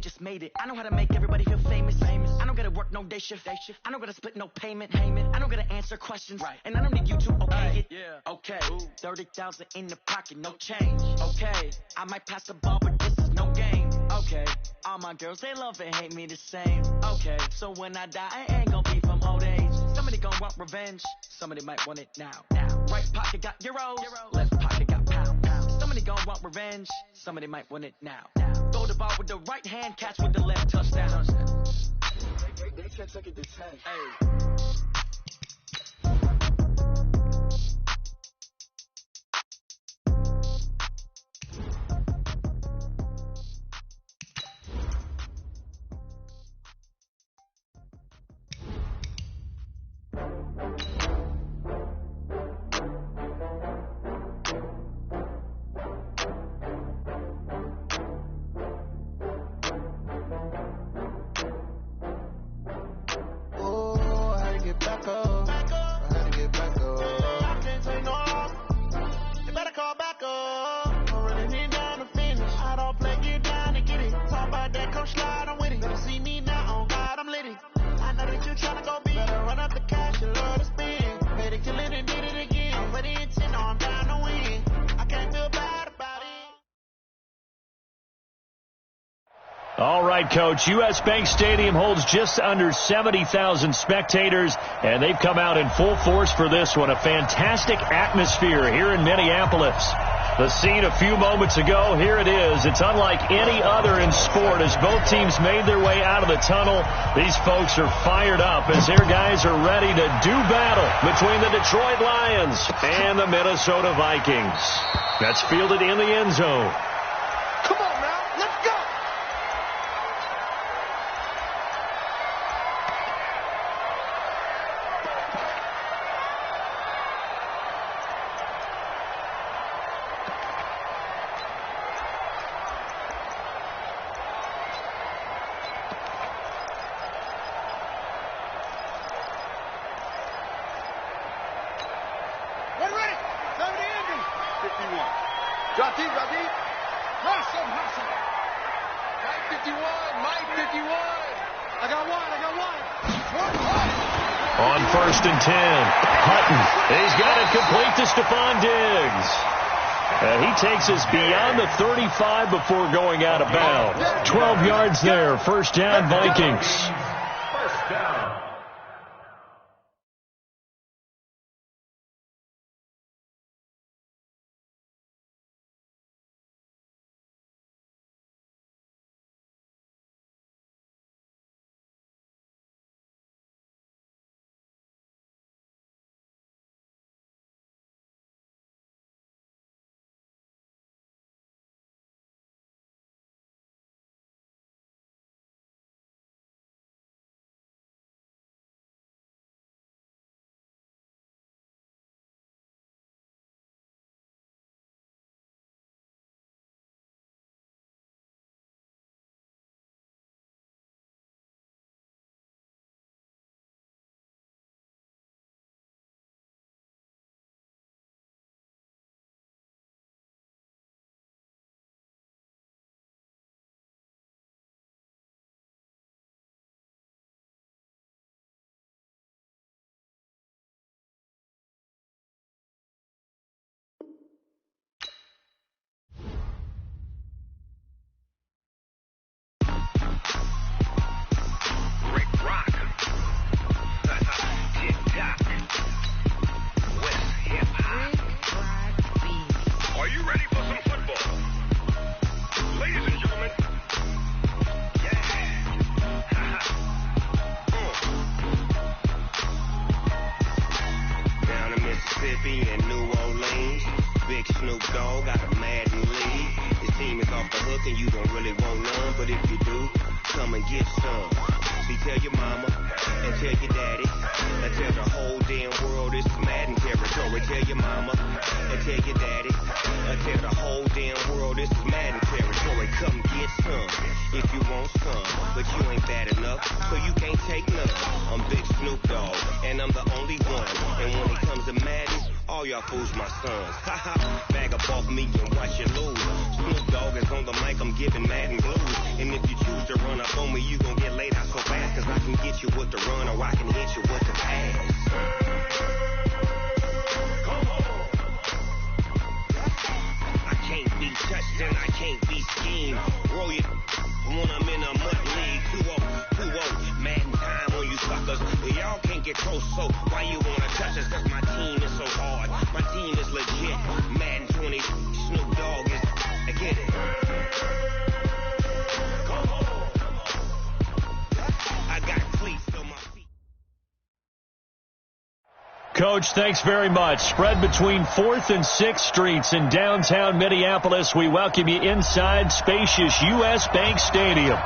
just made it. I know how to make everybody feel famous. I don't gotta work no day shift. I don't gotta split no payment. I don't gotta answer questions. And I don't need you to okay it. Okay, 30,000 in the pocket, no change. Okay, I might pass the ball, but this is no game. Okay, all my girls, they love and hate me the same. Okay, so when I die, I ain't gonna be from old age. Somebody gonna want revenge. Somebody might want it now. Right pocket got euros. Left pocket got pounds. Somebody gonna want revenge. Somebody might want it now. Throw the ball with the right hand, catch with the left, touchdown. They can't take it to 10. Hey. All right, Coach. U.S. Bank Stadium holds just under 70,000 spectators, and they've come out in full force for this one. A fantastic atmosphere here in Minneapolis. The scene a few moments ago, here it is. It's unlike any other in sport as both teams made their way out of the tunnel. These folks are fired up as their guys are ready to do battle between the Detroit Lions and the Minnesota Vikings. That's fielded in the end zone. Come on now, let's go! Drop deep. Hustle. Mike 51. I got one. On 1st and 10, Hutton. He's got it complete to Stephon Diggs. He takes us beyond the 35 before going out of bounds. 12 yards there. First down, Vikings. First down. Mississippi and New Orleans. Big Snoop Dogg got a Madden lead. His team is off the hook and you don't really want none, but if you do, come and get some. See, tell your mama and tell your daddy and tell the whole damn world this is Madden territory. Tell your mama and tell your daddy and tell the whole damn world this is Madden territory. Come get some if you want some. but you ain't bad enough, so you can't take none. I'm Big Snoop Dogg, and I'm the only one. And when it comes to Madden, all y'all fools my sons. Haha, bag up off me and watch you lose. Snoop Dogg is on the mic, I'm giving Madden blues. And if you choose to run up on me, you gon' get laid out so fast, cause I can get you with the run or I can hit you with the pass. I can't be touched and I can't be schemed. Roll it when I'm in a mud league. 2-0, Madden time on you suckers. Well, y'all can't get close, so why you wanna touch us? Cause my team is so hard. My team is legit. Madden 20, Snoop Dogg is, I get it. Come on. I got cleats on my feet. Coach, thanks very much. Spread between 4th and 6th Streets in downtown Minneapolis. We welcome you inside spacious U.S. Bank Stadium.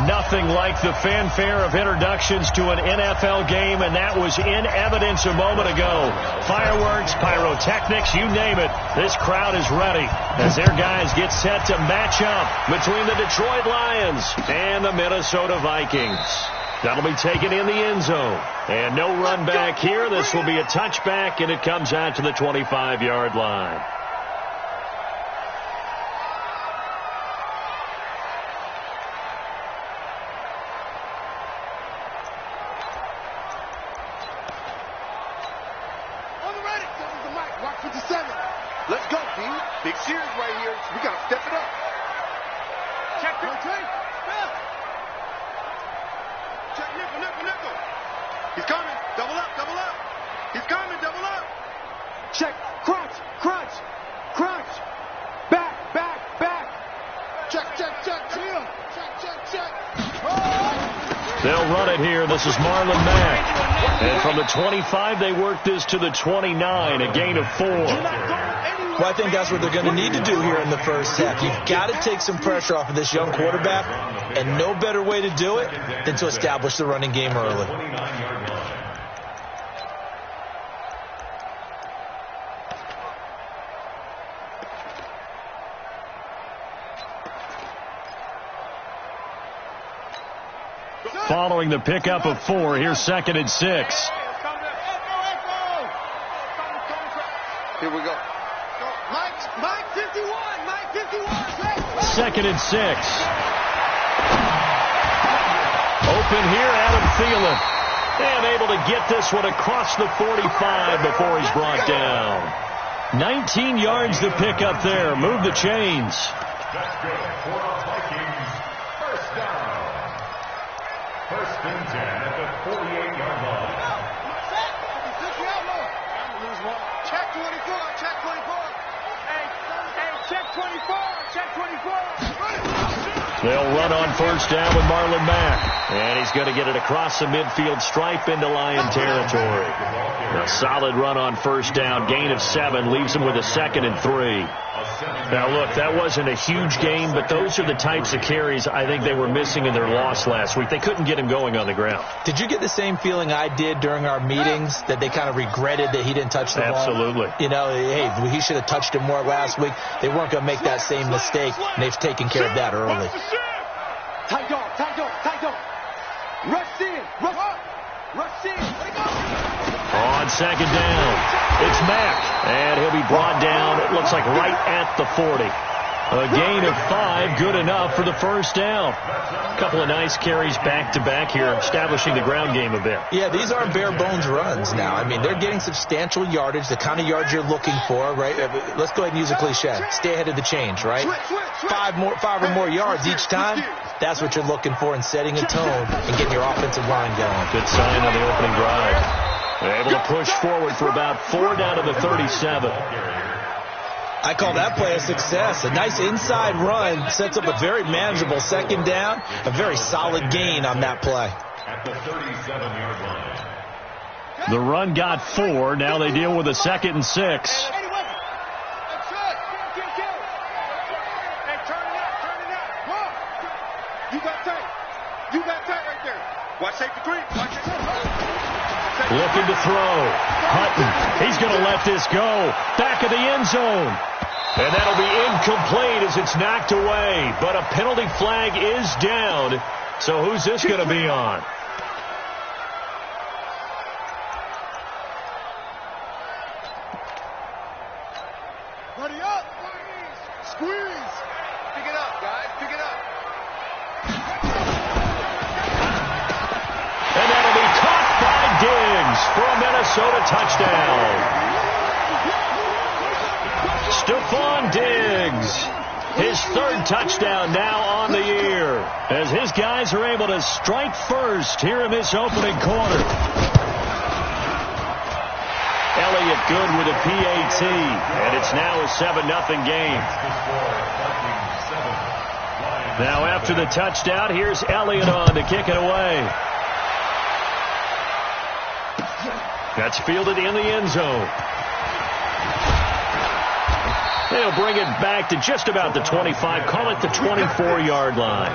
Nothing like the fanfare of introductions to an NFL game, and that was in evidence a moment ago. Fireworks, pyrotechnics, you name it. This crowd is ready as their guys get set to match up between the Detroit Lions and the Minnesota Vikings. That'll be taken in the end zone. And no run back here. This will be a touchback, and it comes out to the 25-yard line. On the ready. That was the mic. Watch 57. Let's go, D. Big series right here. We got to step it up. Check the train. Check nickel. He's coming. Double up. He's coming. Double up. Check. Crunch. Back. Check. Clear. Check. Oh! They'll run it here. This is Marlon Mack. And from the 25, they work this to the 29, a gain of 4. Well, I think that's what they're going to need to do here in the first half. You've got to take some pressure off of this young quarterback, and no better way to do it than to establish the running game early. Following the pickup of 4, here's 2nd and 6. Here we go. Mike 51. 2nd and 6. Open here, Adam Thielen. And able to get this one across the 45 before he's brought down. 19 yards to pick up there. Move the chains. That's good for the Vikings. First down. 1st and 10 at the 48-yard line. Check 24. They'll run on first down with Marlon Mack. And he's going to get it across the midfield stripe into Lion territory. A solid run on first down. Gain of 7 leaves him with a 2nd and 3. Now, look, that wasn't a huge gain, but those are the types of carries I think they were missing in their loss last week. They couldn't get him going on the ground. Did you get the same feeling I did during our meetings, that they kind of regretted that he didn't touch the ball? Absolutely. You know, hey, he should have touched it more last week. They weren't going to make that same mistake, and they've taken care of that early. Tight dog. Rush in. On second down, it's Mack, and he'll be brought down, it looks like right at the 40. A gain of 5, good enough for the first down. A couple of nice carries back-to-back here, establishing the ground game a bit. Yeah, these aren't bare-bones runs now. I mean, they're getting substantial yardage, the kind of yards you're looking for, right? Let's go ahead and use a cliche. Stay ahead of the change, right? 5 or more yards each time. That's what you're looking for in setting a tone and getting your offensive line going. Good sign on the opening drive. They're able to push forward for about 4 down to the 37. I call that play a success. A nice inside run sets up a very manageable second down. A very solid gain on that play. At the 37-yard line. The run got 4. Now they deal with a 2nd and 6. Looking to throw. Hutton. He's going to let this go. Back of the end zone. And that'll be incomplete as it's knocked away. But a penalty flag is down. So who's this going to be on? Buddy up. Squeeze. Pick it up, guys. Pick it up. And that'll be caught by Diggs for a Minnesota touchdown. Stephon Diggs, his third touchdown now on the year, as his guys are able to strike first here in this opening quarter. Elliott good with a PAT, and it's now a 7-0 game. Now after the touchdown, here's Elliott on to kick it away. That's fielded in the end zone. They'll bring it back to just about the 25, call it the 24-yard line.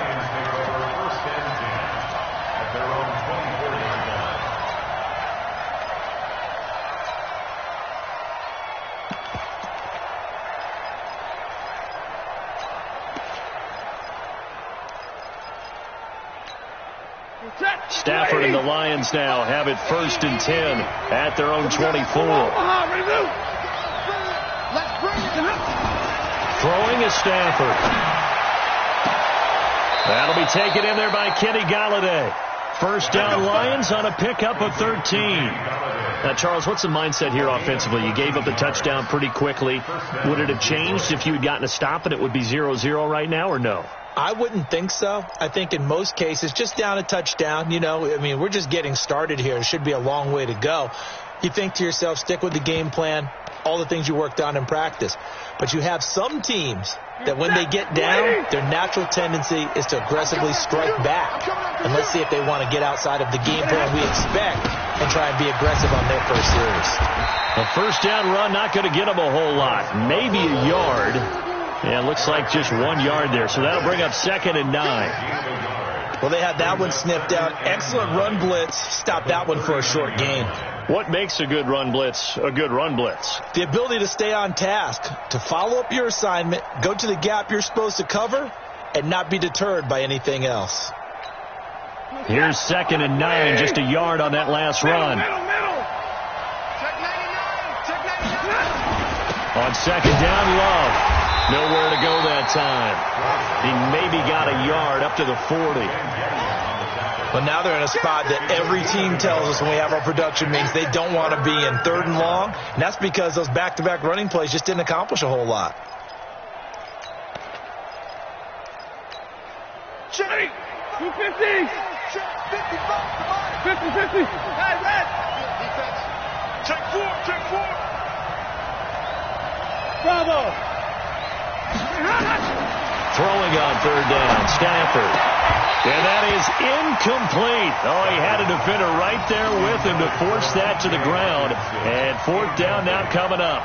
Stafford and the Lions now have it 1st and 10 at their own 24. Throwing is Stafford. That'll be taken in there by Kenny Galladay. First down Lions on a pickup of 13. Now, Charles, what's the mindset here offensively? You gave up the touchdown pretty quickly. Would it have changed if you had gotten a stop and it would be 0-0 right now, or no? I wouldn't think so. I think in most cases, just down a touchdown, we're just getting started here. It should be a long way to go. You think to yourself, stick with the game plan, all the things you worked on in practice. But you have some teams that when they get down, their natural tendency is to aggressively strike back. And let's see if they want to get outside of the game plan we expect and try and be aggressive on their first series. A first down run, not going to get them a whole lot. Maybe a yard. Yeah, it looks like just 1 yard there. So that'll bring up 2nd and 9. Well, they had that one sniffed out. Excellent run blitz. Stop that one for a short gain. What makes a good run blitz a good run blitz? The ability to stay on task, to follow up your assignment, go to the gap you're supposed to cover, and not be deterred by anything else. Here's 2nd and 9, just a yard on that last run. On 2nd down, Love. Nowhere to go that time. He maybe got a yard up to the 40. But now they're in a spot that every team tells us when we have our production meetings they don't want to be in, 3rd and long. And that's because those back-to-back running plays just didn't accomplish a whole lot. Check. 250. 50. Hey, red. Defense. Check 4. Bravo. Throwing on 3rd down, Stafford. And that is incomplete. Oh, he had a defender right there with him to force that to the ground. And 4th down now coming up.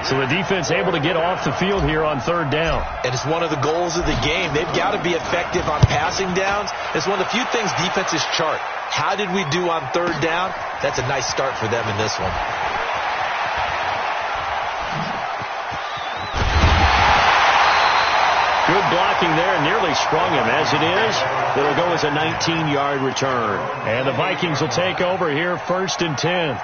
So the defense able to get off the field here on 3rd down. And it's one of the goals of the game. They've got to be effective on passing downs. It's one of the few things defenses chart. How did we do on 3rd down? That's a nice start for them in this one. Good blocking there, nearly sprung him. As it is, it'll go as a 19-yard return. And the Vikings will take over here 1st and 10.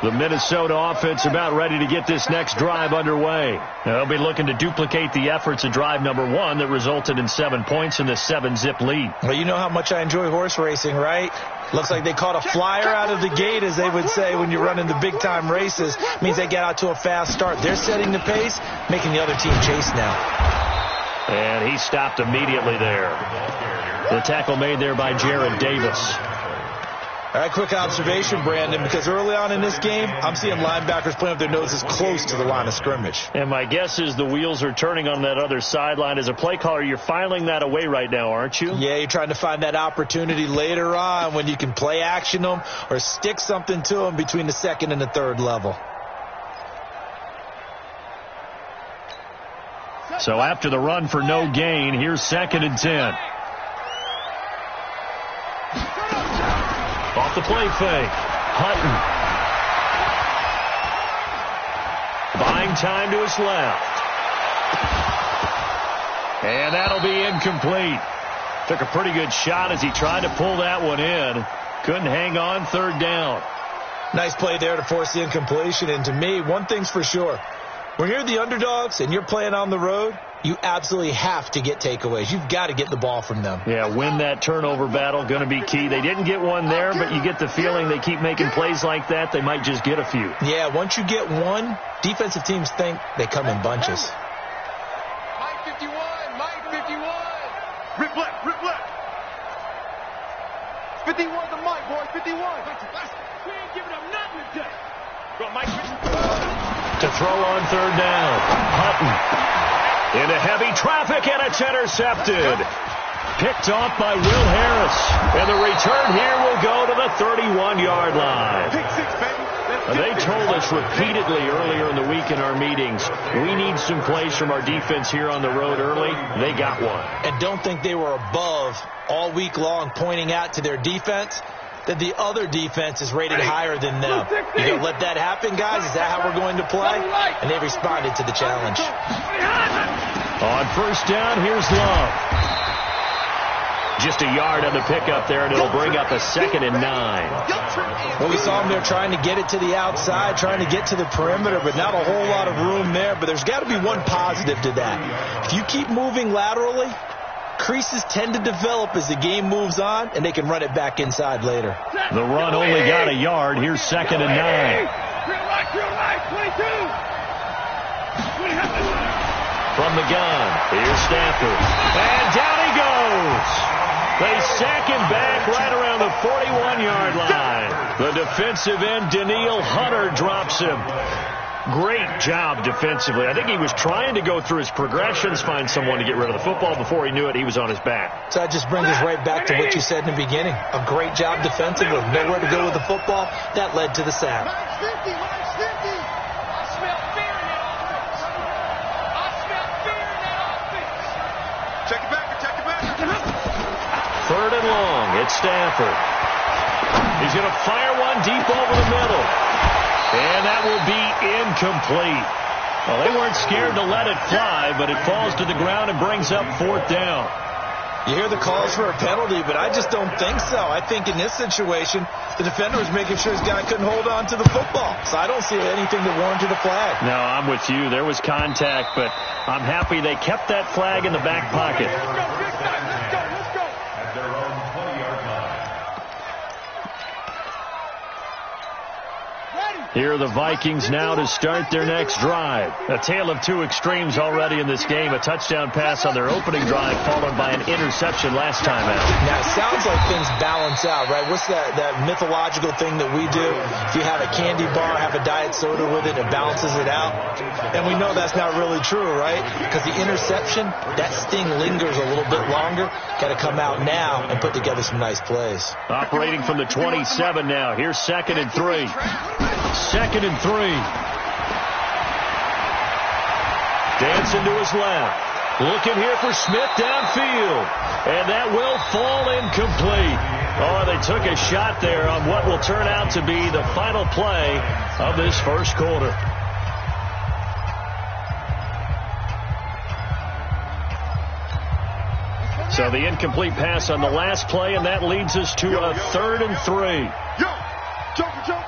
The Minnesota offense about ready to get this next drive underway. They'll be looking to duplicate the efforts of drive number 1 that resulted in 7 points in the 7-zip lead. Well, you know how much I enjoy horse racing, right? Looks like they caught a flyer out of the gate, as they would say when you're running the big-time races. Means they get out to a fast start. They're setting the pace, making the other team chase now. And he stopped immediately there. The tackle made there by Jared Davis. All right, quick observation, Brandon, because early on in this game, I'm seeing linebackers playing with their noses close to the line of scrimmage. And my guess is the wheels are turning on that other sideline. As a play caller, you're filing that away right now, aren't you? Yeah, you're trying to find that opportunity later on when you can play action them or stick something to them between the 2nd and the 3rd level. So after the run for no gain, here's 2nd and 10. Off the play fake. Hutton. Buying time to his left. And that'll be incomplete. Took a pretty good shot as he tried to pull that one in. Couldn't hang on, third down. Nice play there to force the incompletion. And to me, one thing's for sure. When you're the underdogs and you're playing on the road, you absolutely have to get takeaways. You've got to get the ball from them. Yeah, win that turnover battle, going to be key. They didn't get one there, but you get the feeling they keep making plays like that, they might just get a few. Yeah, once you get one, defensive teams think they come in bunches. Mike 51, Mike 51. Rip left, rip left. 51 to Mike, boy, 51. We ain't giving up nothing today. Go, Mike. To throw on third down. Hutton into heavy traffic, and it's intercepted. Picked off by Will Harris. And the return here will go to the 31-yard line. Pick six, baby. They told us repeatedly earlier in the week in our meetings, we need some plays from our defense here on the road early. They got one. And don't think they were above all week long pointing out to their defense that the other defense is rated higher than them. You going to let that happen, guys? Is that how we're going to play? And they responded to the challenge. On first down, here's Love. Just a yard on the pickup there, and it'll bring up a 2nd and 9. Well, we saw them there trying to get it to the outside, trying to get to the perimeter, but not a whole lot of room there. But there's got to be one positive to that. If you keep moving laterally, creases tend to develop as the game moves on, and they can run it back inside later. The run only got a yard. Here's 2nd and 9. From the gun, here's Stafford. And down he goes. They sack him back right around the 41-yard line. The defensive end, Daniil Hunter, drops him. Great job defensively. I think he was trying to go through his progressions, find someone to get rid of the football. Before he knew it, he was on his back. So that just brings us right back to what you said in the beginning. A great job defensively, with nowhere to go with the football. That led to the sack. Check it back. Third and long. It's Stafford. He's going to fire one deep over the middle. And that will be incomplete. Well, they weren't scared to let it fly, but it falls to the ground and brings up 4th down. You hear the calls for a penalty, but I just don't think so. I think in this situation, the defender was making sure his guy couldn't hold on to the football. So I don't see anything that warranted a flag. No, I'm with you. There was contact, but I'm happy they kept that flag in the back pocket. At their own 20-yard line. Here are the Vikings now to start their next drive. A tale of two extremes already in this game. A touchdown pass on their opening drive, followed by an interception last time out. Now, it sounds like things balance out, right? What's that mythological thing that we do? If you have a candy bar, have a diet soda with it, it balances it out. And we know that's not really true, right? Because the interception, that sting lingers a little bit longer. Got to come out now and put together some nice plays. Operating from the 27 now. Here's 2nd and 3. 2nd and 3. Dancing to his left. Looking here for Smith downfield. And that will fall incomplete. Oh, they took a shot there on what will turn out to be the final play of this first quarter. So the incomplete pass on the last play, and that leads us to a 3rd and 3. Yo, jumper.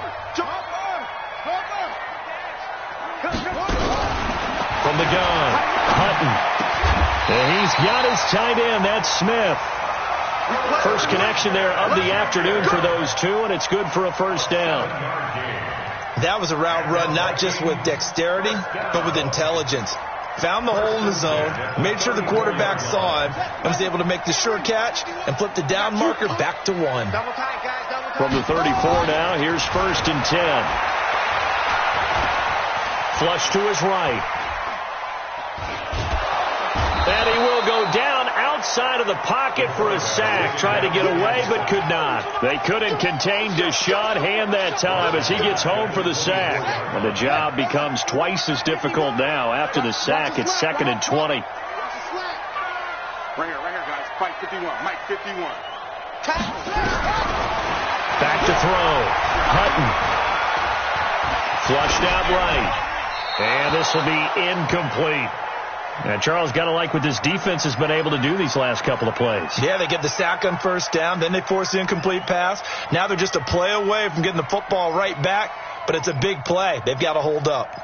From the gun, Hutton. And he's got his tight end. That's Smith. First connection there of the afternoon for those two, and it's good for a first down. That was a route run not just with dexterity, but with intelligence. Found the hole in the zone, made sure the quarterback saw him, and was able to make the sure catch and flip the down marker back to 1. From the 34 now, here's 1st and 10. Flush to his right. And he will go down outside of the pocket for a sack. Tried to get away, but could not. They couldn't contain Deshaun Hand that time as he gets home for the sack. And the job becomes twice as difficult now. After the sack, it's 2nd and 20. Right here, guys. Mike 51. Mike 51. Back to throw. Hutton. Flushed out right. this will be incomplete. And Charles, got to like what this defense has been able to do these last couple of plays. Yeah, they get the sack on first down, then they force the incomplete pass. Now they're just a play away from getting the football right back, but it's a big play. They've got to hold up.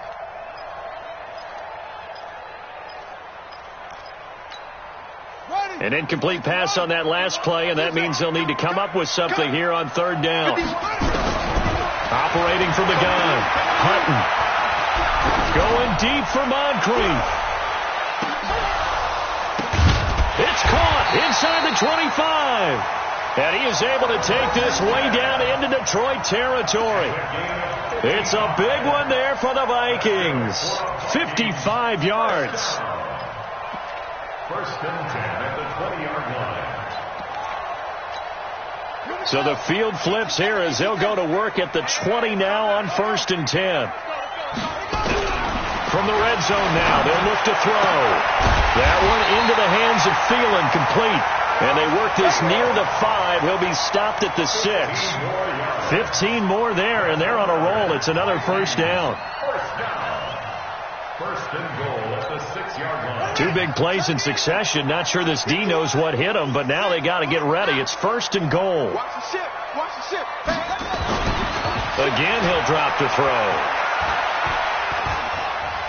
An incomplete pass on that last play, and that means they'll need to come up with something here on third down. Operating from the gun, Hutton. Going deep for Moncrief. It's caught inside the 25. And he is able to take this way down into Detroit territory. It's a big one there for the Vikings. 55 yards. First and 10 at the 20-yard line. So the field flips here as they'll go to work at the 20 now on first and 10. From the red zone now, they'll look to throw. That one into the hands of Thielen, complete. And they work this near the 5. He'll be stopped at the 6. 15 more there, and they're on a roll. It's another first down. First and goal at the 6-yard line. Two big plays in succession. Not sure this D knows what hit him, but now they got to get ready. It's first and goal. Watch the ship. Watch the ship. Again, he'll drop to throw.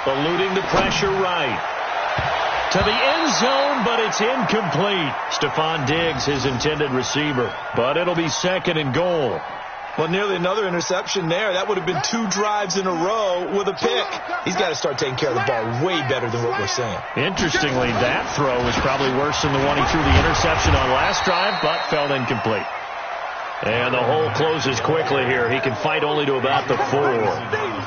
Eluding the pressure right. To the end zone, but it's incomplete. Stephon Diggs, his intended receiver. But it'll be second and goal. Well, nearly another interception there. That would have been 2 drives in a row with a pick. He's got to start taking care of the ball way better than what we're seeing. Interestingly, that throw was probably worse than the one he threw the interception on last drive, but fell incomplete. And the hole closes quickly here. He can fight only to about the 4.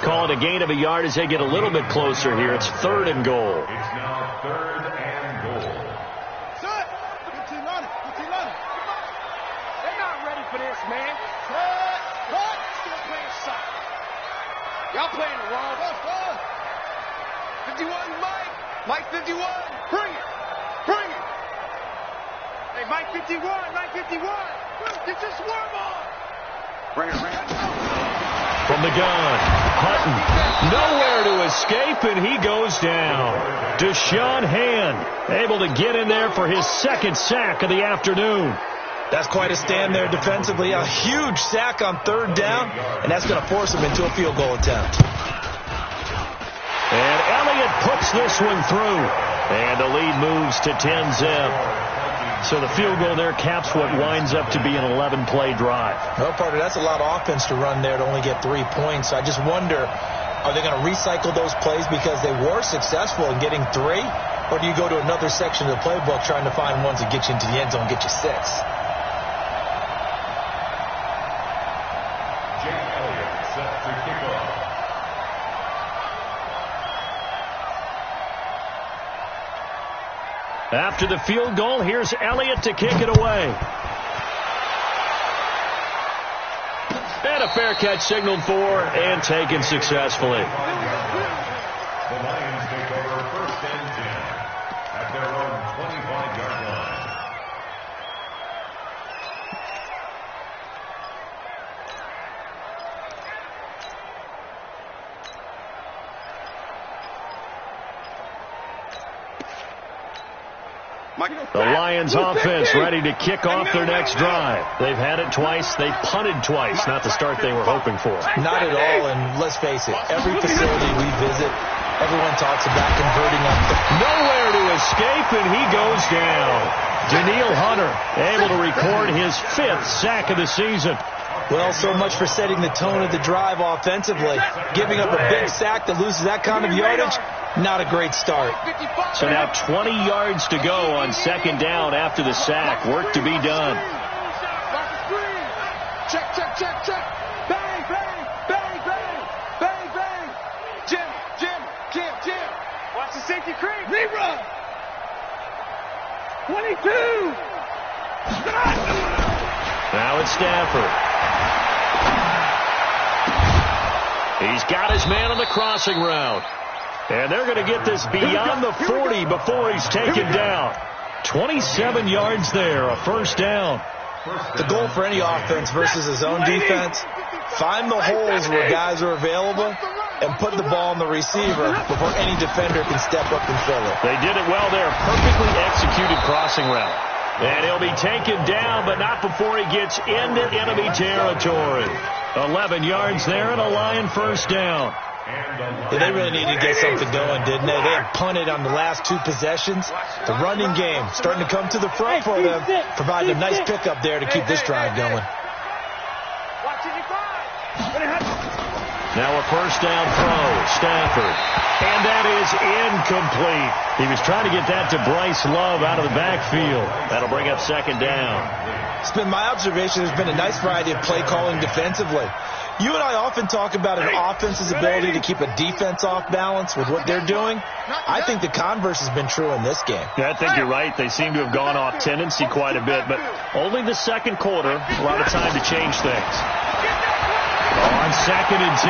Call it a gain of a yard as they get a little bit closer here. It's third and goal. It's now third and goal. They're not ready for this, man. Still playing soccer. Y'all playing the wrong. 51, Mike. Mike 51. Bring it. Bring it. Hey, Mike 51. Mike 51. Get your swarm on. Bring it. From the gun, Hutton, nowhere to escape, and he goes down. Deshaun Hand, able to get in there for his second sack of the afternoon. That's quite a stand there defensively. A huge sack on third down, and that's going to force him into a field goal attempt. And Elliott puts this one through, and the lead moves to 10-zip. So the field goal there caps what winds up to be an 11-play drive. Well, Parker, that's a lot of offense to run there to only get 3 points. I just wonder, are they going to recycle those plays because they were successful in getting 3? Or do you go to another section of the playbook trying to find ones that get you into the end zone and get you 6? Jake Elliott set to kick off. After the field goal, here's Elliott to kick it away. And a fair catch signaled for and taken successfully. The Lions take over first and 10 at their own 25-yard line. The Lions offense ready to kick off their next drive. They've had it twice. They've punted twice. Not the start they were hoping for. Not at all, and let's face it, every facility we visit, everyone talks about converting up. Nowhere to escape, and he goes down. Danielle Hunter able to record his 5th sack of the season. Well, so much for setting the tone of the drive offensively. Giving up a big sack that loses that kind of yardage, not a great start. So now 20 yards to go on second down after the sack. Work to be done. Check, check, check, check. Bang, bang, bang, bang, bang, bang. Jim, watch the safety creep. Rerun. 22. Now it's Stafford. He's got his man on the crossing route. And they're going to get this beyond the 40 before he's taken down. 27 yards there, a first down. The goal for any offense versus his own defense, find the holes where guys are available and put the ball on the receiver before any defender can step up and fill it. They did it well there. Perfectly executed crossing route. And he'll be taken down, but not before he gets into enemy territory. 11 yards there and a Lion first down. Yeah, they really needed to get something going, didn't they? They had punted on the last 2 possessions. The running game starting to come to the front for them, providing a nice pickup there to keep this drive going. Now a first down throw, Stafford. And that is incomplete. He was trying to get that to Bryce Love out of the backfield. That'll bring up second down. It's been my observation there's been a nice variety of play calling defensively. You and I often talk about an offense's ability to keep a defense off balance with what they're doing. I think the converse has been true in this game. Yeah, I think you're right. They seem to have gone off tendency quite a bit, but only the second quarter, a lot of time to change things. On second and 10,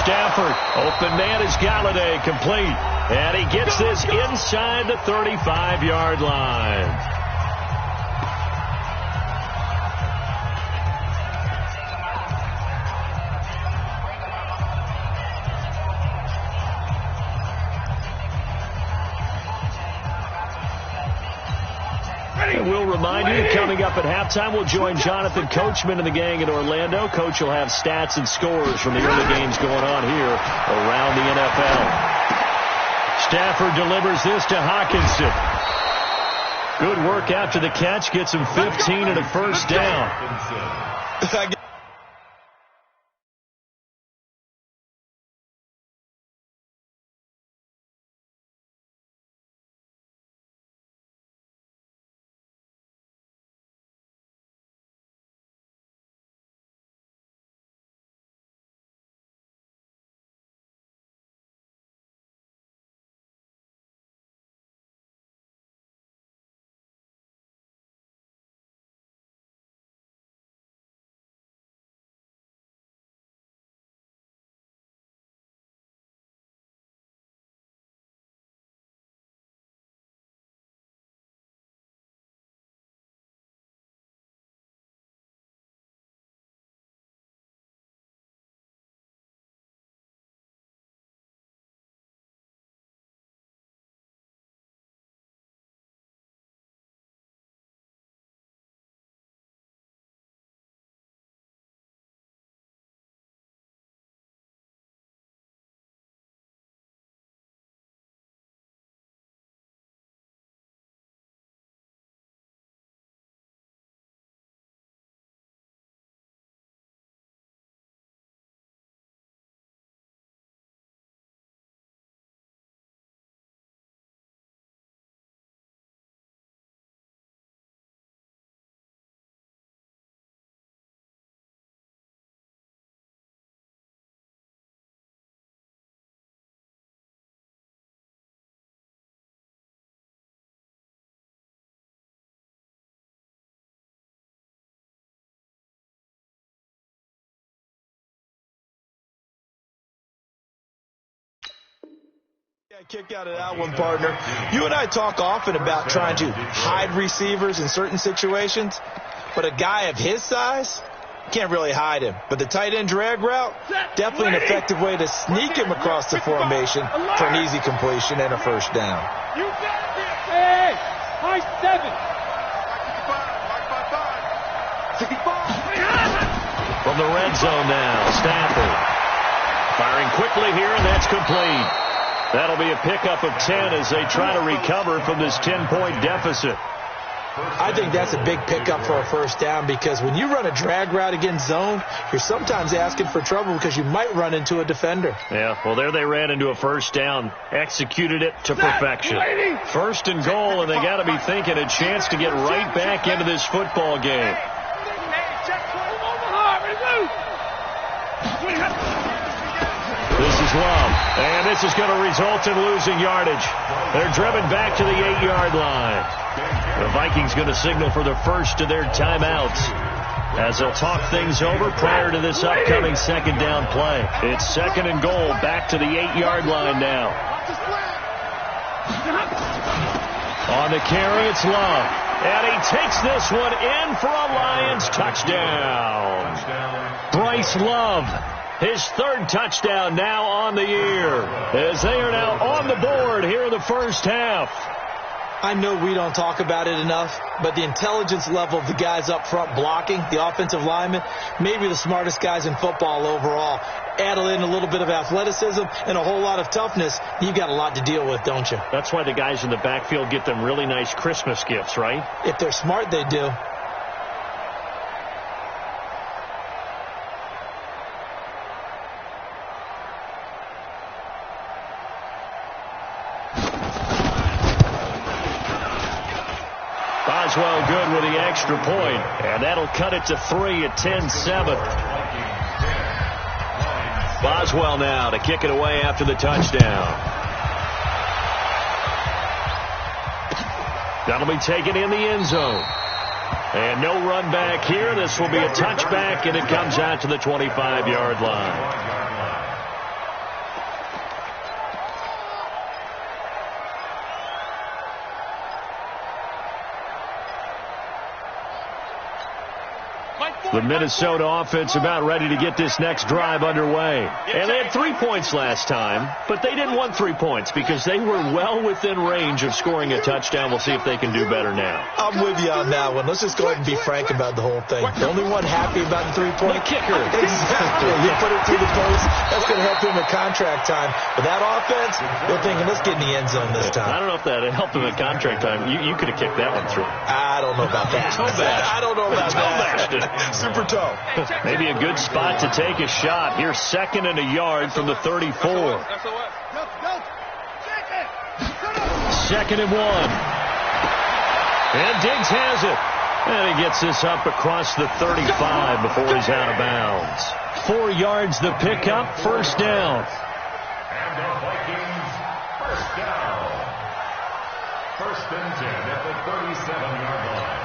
Stafford, open man is Galladay, complete. And he gets this inside the 35-yard line. And we'll remind you, coming up at halftime, we'll join Jonathan Coachman and the gang in Orlando. Coach will have stats and scores from the early games going on here around the NFL. Stafford delivers this to Hawkinson. Good work after the catch. Gets him 15 and a first down. Kick out of that one, partner. You and I talk often about trying to hide receivers in certain situations, but a guy of his size can't really hide him. But the tight end drag route, definitely an effective way to sneak him across the formation for an easy completion and a first down. Hey, high 7. From the red zone now, Stafford. Firing quickly here, and that's complete. That'll be a pickup of 10 as they try to recover from this 10-point deficit. I think that's a big pickup for a first down because when you run a drag route against zone, you're sometimes asking for trouble because you might run into a defender. Yeah, well, there they ran into a first down, executed it to perfection. First and goal, and they got to be thinking a chance to get right back into this football game. This is Love, and this is going to result in losing yardage. They're driven back to the 8-yard line. The Vikings going to signal for the first of their timeouts as they'll talk things over prior to this upcoming second down play. It's second and goal, back to the 8-yard line now. On the carry, it's Love, and he takes this one in for a Lions touchdown. Bryce Love His third touchdown now on the year, as they are now on the board here in the first half. I know we don't talk about it enough, but the intelligence level of the guys up front blocking, the offensive linemen, maybe the smartest guys in football overall. Add in a little bit of athleticism and a whole lot of toughness, you got a lot to deal with, don't you? That's why the guys in the backfield get them really nice Christmas gifts, right? If they're smart, they do. Boswell good with the extra point, and that'll cut it to 3 at 10-7. Boswell now to kick it away after the touchdown. That'll be taken in the end zone. And no run back here. This will be a touchback, and it comes out to the 25-yard line. The Minnesota offense about ready to get this next drive underway. And they had 3 points last time, but they didn't want 3 points because they were well within range of scoring a touchdown. We'll see if they can do better now. I'm with you on that one. Let's just go ahead and be frank about the whole thing. The only one happy about the 3-point kicker. Exactly. You put it through the post. That's going to help him at contract time. But that offense, they're thinking, let's get in the end zone this time. I don't know if that helped him at contract time. You could have kicked that one through. I don't know about that. I don't know about that. Super toe. Maybe a good spot to take a shot. Here's 2nd and a yard from the 34. 2nd and 1. And Diggs has it. And he gets this up across the 35 before he's out of bounds. 4 yards the pickup, first down. And the Vikings, first down. 1st and 10 at the 37-yard line.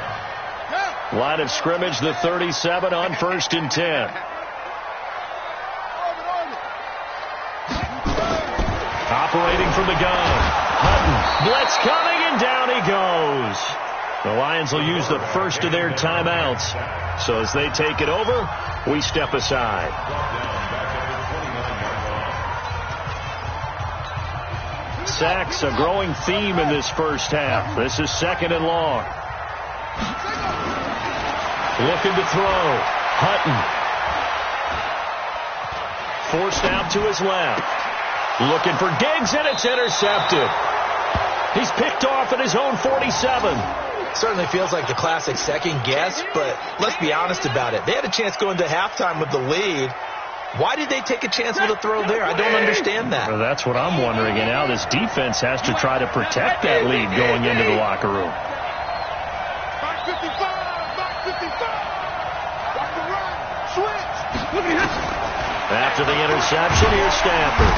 Line of scrimmage, the 37 on 1st and 10. Operating from the gun. Hutton, blitz coming, and down he goes. The Lions will use the first of their timeouts. So as they take it over, we step aside. Sacks, a growing theme in this first half. This is 2nd and long. Looking to throw. Hutton. Forced out to his left. Looking for Diggs, and it's intercepted. He's picked off at his own 47. Certainly feels like the classic second guess, but let's be honest about it. They had a chance going to halftime with the lead. Why did they take a chance with a throw there? I don't understand that. Well, that's what I'm wondering. And now this defense has to try to protect that lead going into the locker room. After the interception, here's Stafford.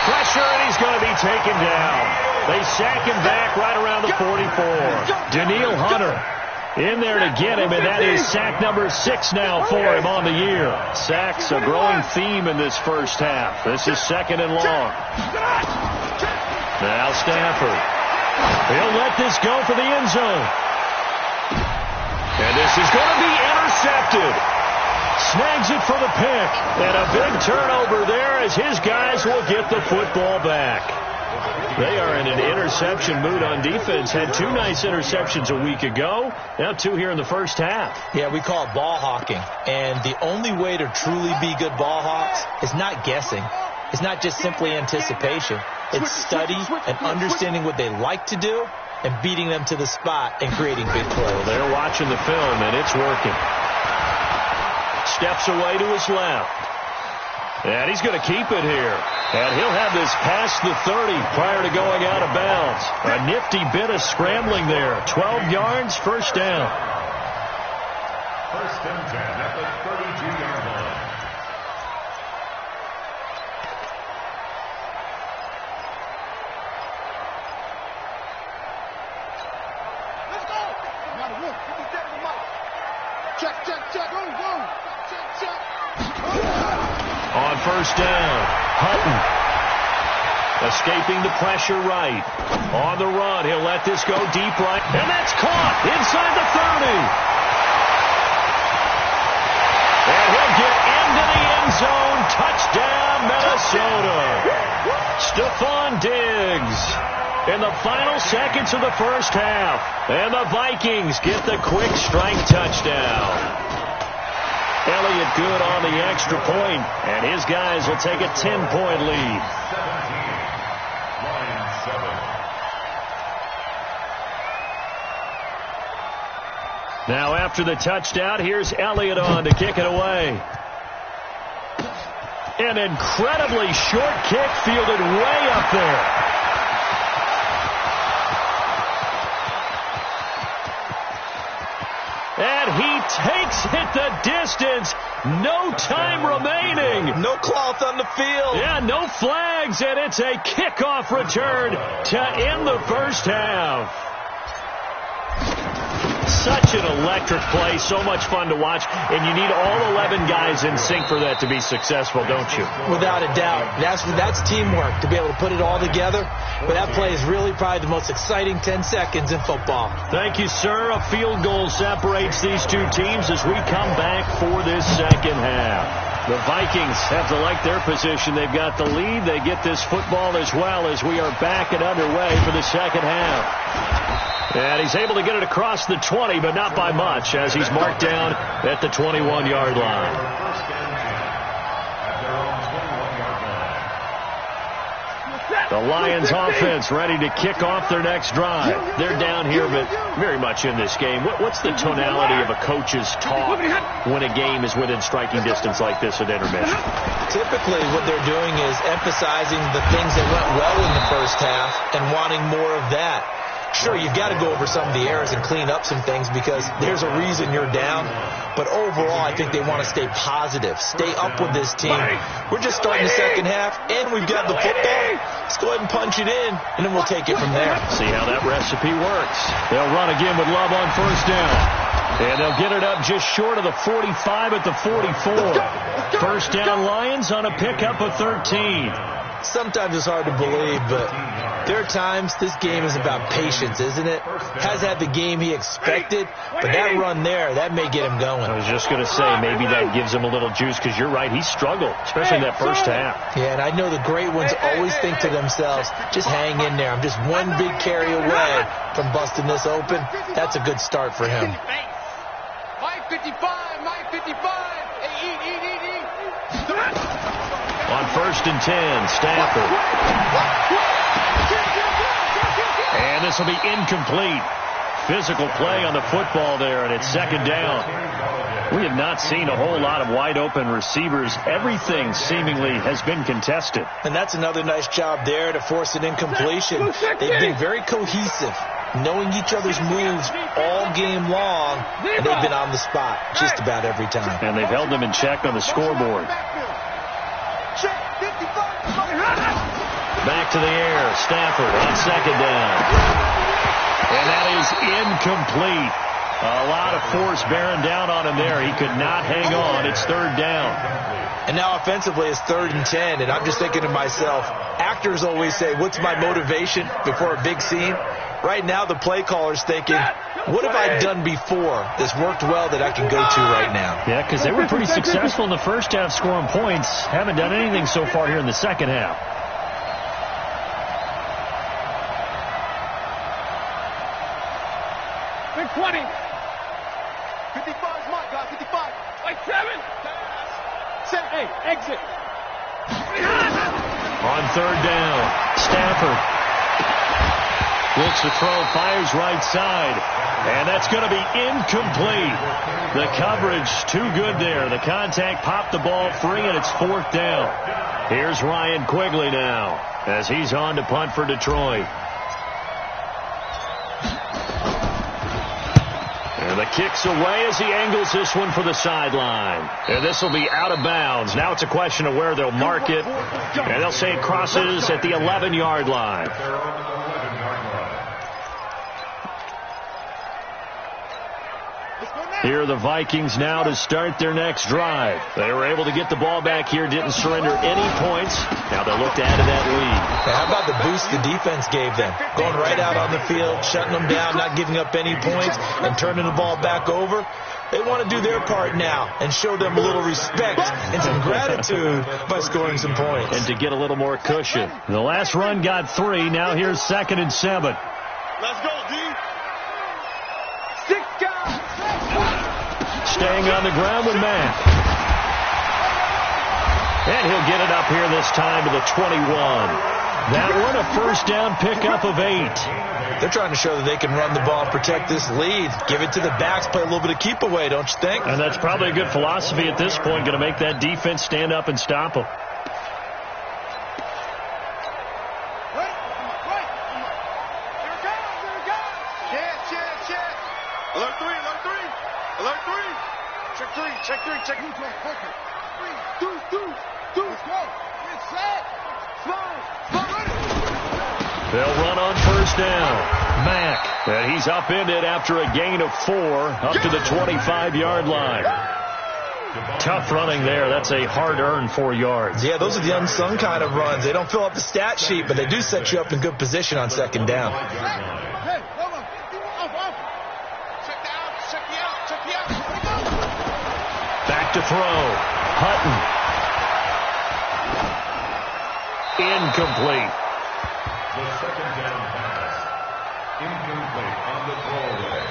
Pressure, and he's going to be taken down. They sack him back right around the 44. Danielle Hunter in there to get him, and that is sack number 6 now for him on the year. Sacks, a growing theme in this first half. This is 2nd and long. Now Stafford. He'll let this go for the end zone. And this is going to be intercepted. Snags it for the pick. And a big turnover there as his guys will get the football back. They are in an interception mood on defense. Had 2 nice interceptions a week ago. Now 2 here in the first half. Yeah, we call it ball hawking. And the only way to truly be good ball hawks is not guessing. It's not just simply anticipation. It's study and understanding what they like to do and beating them to the spot and creating big plays. Well, they're watching the film, and it's working. Steps away to his left. And he's going to keep it here. And he'll have this past the 30 prior to going out of bounds. A nifty bit of scrambling there. 12 yards, first down. 1st and 10 at the 32-yard line. Let's go. Check, check, check. Go, go. Check, check. On first down, Hutton escaping the pressure right. On the run, he'll let this go deep right. And that's caught inside the 30. And he'll get into the end zone. Touchdown, Minnesota. Stephon Diggs in the final seconds of the first half. And the Vikings get the quick strike touchdown. Elliott good on the extra point, and his guys will take a 10-point lead. 17, now after the touchdown, here's Elliott on to kick it away. An incredibly short kick fielded way up there. And he takes it the distance. No time remaining. No cloth on the field. Yeah, no flags, and it's a kickoff return to end the first half. Such an electric play, so much fun to watch, and you need all 11 guys in sync for that to be successful, don't you? Without a doubt. That's teamwork, to be able to put it all together. But that play is really probably the most exciting 10 seconds in football. Thank you, sir. A field goal separates these two teams as we come back for this second half. The Vikings have to like their position. They've got the lead. They get this football as well as we are back and underway for the second half. And he's able to get it across the 20, but not by much, as he's marked down at the 21-yard line. The Lions offense ready to kick off their next drive. They're down here, but very much in this game. What's the tonality of a coach's talk when a game is within striking distance like this at intermission? Typically, what they're doing is emphasizing the things that went well in the first half and wanting more of that. Sure, you've got to go over some of the errors and clean up some things because there's a reason you're down. But overall, I think they want to stay positive, stay up with this team. We're just starting the second half, and we've got the football. Let's go ahead and punch it in, and then we'll take it from there. See how that recipe works. They'll run again with Love on first down. And they'll get it up just short of the 45 at the 44. First down Lions on a pickup of 13. Sometimes it's hard to believe, but there are times this game is about patience, isn't it? Has had the game he expected, but that run there, that may get him going. I was just going to say, maybe that gives him a little juice, because you're right, he struggled, especially in that first half. Yeah, and I know the great ones always think to themselves, just hang in there. I'm just one big carry away from busting this open. That's a good start for him. Mike 55, Mike 55. Hey, eat. On first and 10, Stafford. And this will be incomplete. Physical play on the football there, and it's second down. We have not seen a whole lot of wide-open receivers. Everything seemingly has been contested. And that's another nice job there to force an incompletion. They've been very cohesive, knowing each other's moves all game long, and they've been on the spot just about every time. And they've held them in check on the scoreboard. Back to the air, Stafford on second down. And that is incomplete. A lot of force bearing down on him there. He could not hang on. It's third down. And now offensively it's 3rd and 10, and I'm just thinking to myself, actors always say, what's my motivation before a big scene? Right now the play caller's thinking, what have I done before that's worked well that I can go to right now? Yeah, because they were pretty successful in the first half scoring points. Haven't done anything so far here in the second half. Big 20. 55 is my guy, 55. Like 7. 7, 8, exit. On third down, Stafford looks to throw, fires right side, and that's going to be incomplete. The coverage too good there. The contact popped the ball free, and it's fourth down. Here's Ryan Quigley now as he's on to punt for Detroit. And the kick's away as he angles this one for the sideline. And this will be out of bounds. Now it's a question of where they'll mark it. And they'll say it crosses at the 11-yard line. Let's go now. Here are the Vikings now to start their next drive. They were able to get the ball back here, didn't surrender any points. Now they'll look to add to that lead. How about the boost the defense gave them? Going right out on the field, shutting them down, not giving up any points, and turning the ball back over. They want to do their part now and show them a little respect and some gratitude by scoring some points. And to get a little more cushion. The last run got 3. Now here's 2nd and 7. Let's go, D. 6 guys. Staying on the ground with Mack. And he'll get it up here this time to the 21. That one, a first down pickup of 8. They're trying to show that they can run the ball, protect this lead, give it to the backs, play a little bit of keep away, don't you think? And that's probably a good philosophy at this point, going to make that defense stand up and stop them. Alert 3. Alert 3. Check 3. Check 3. Check 3. 3. 2. Let's go. Get set. Slow. They'll run on first down. Mack. And he's upended after a gain of 4 up to the 25-yard line. Tough running there. That's a hard-earned 4 yards. Yeah, those are the unsung kind of runs. They don't fill up the stat sheet, but they do set you up in good position on second down. Back to throw. Hutton. Incomplete. The second down pass. Incomplete on the throwaway.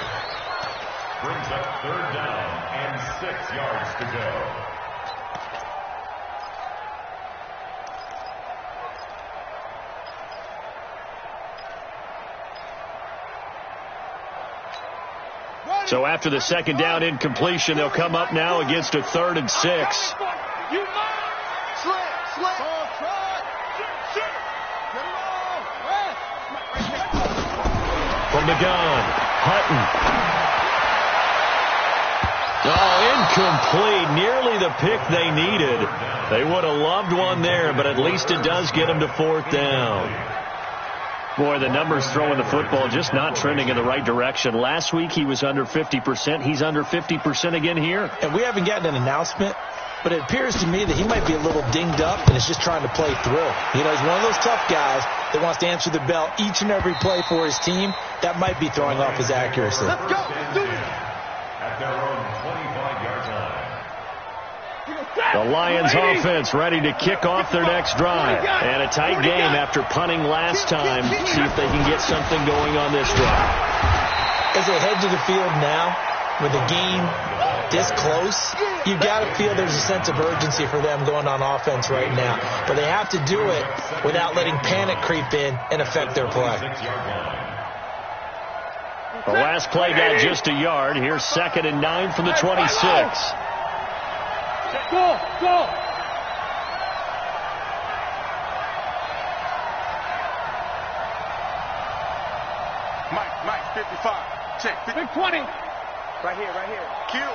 Brings up 3rd down and 6 yards to go. So after the second down incompletion, they'll come up now against a 3rd and 6. From the gun, Hutton. Oh, incomplete. Nearly the pick they needed. They would have loved one there, but at least it does get them to 4th down. Boy, the numbers throwing the football just not trending in the right direction. Last week he was under 50%. He's under 50% again here. And we haven't gotten an announcement, but it appears to me that he might be a little dinged up and is just trying to play through. You know, he's one of those tough guys that wants to answer the bell each and every play for his team. That might be throwing off his accuracy. Let's go. Do it. At their own 25-yard line. The Lions offense ready to kick off their next drive. And a tight game after punting last time. See if they can get something going on this drive. As they head to the field now, with the game this close, you've got to feel there's a sense of urgency for them going on offense right now. But they have to do it without letting panic creep in and affect their play. The last play got just a yard. Here's 2nd and 9 from the 26. Go. Mike, 55. Check. Big 20. Right here. Kill.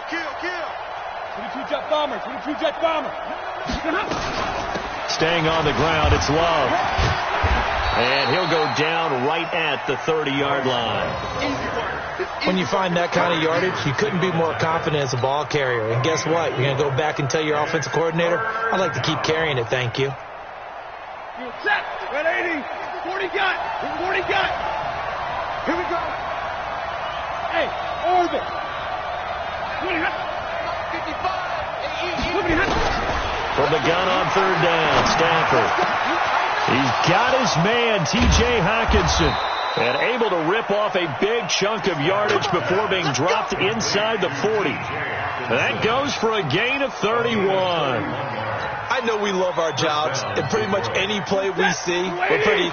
22 jet bomber. Staying on the ground, it's Love. And he'll go down right at the 30-yard line. When you find that kind of yardage, you couldn't be more confident as a ball carrier. And guess what? You're going to go back and tell your offensive coordinator, I'd like to keep carrying it, thank you. You're set. Red 80. 40 got. Here we go. Hey, orbit. 55. From the gun on 3rd down, Stafford. He's got his man, T.J. Hockenson, and able to rip off a big chunk of yardage before being dropped inside the 40. That goes for a gain of 31. I know we love our jobs, and pretty much any play we see, we're pretty,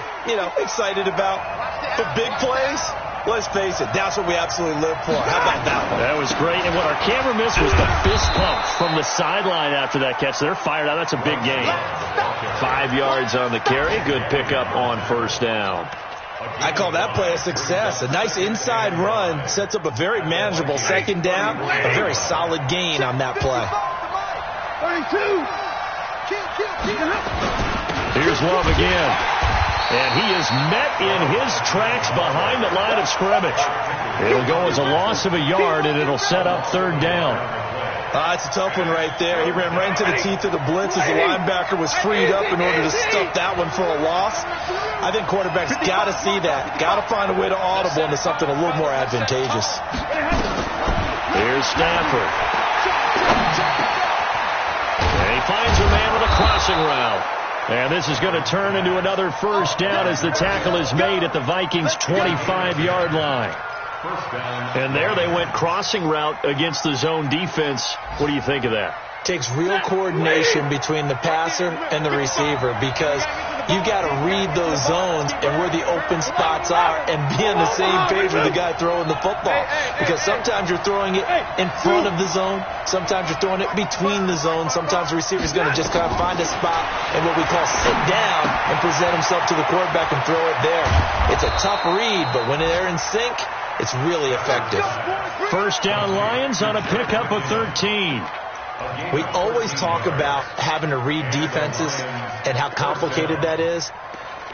excited about. But big plays, let's face it, that's what we absolutely live for. How about that one? That was great. And what our camera missed was the fist pump from the sideline after that catch. They're fired out. That's a big gain. 5 yards on the carry. Good pickup on first down. I call that play a success. A nice inside run sets up a very manageable second down. A very solid gain on that play. 32. Here's Love again. And he is met in his tracks behind the line of scrimmage. It'll go as a loss of a yard, and it'll set up third down. It's a tough one right there. He ran right into the teeth of the blitz as the linebacker was freed up in order to stuff that one for a loss. I think quarterbacks got to see that. Got to find a way to audible into something a little more advantageous. Here's Stafford. And he finds a man with a crossing route. And this is going to turn into another first down as the tackle is made at the Vikings' 25-yard line. And there they went crossing route against the zone defense. What do you think of that? Takes real coordination between the passer and the receiver because you got to read those zones and where the open spots are and be on the same page with the guy throwing the football. Because sometimes you're throwing it in front of the zone. Sometimes you're throwing it between the zones. Sometimes the receiver's going to just kind of find a spot and what we call sit down and present himself to the quarterback and throw it there. It's a tough read, but when they're in sync, it's really effective. First down Lions on a pickup of 13. We always talk about having to read defenses and how complicated that is.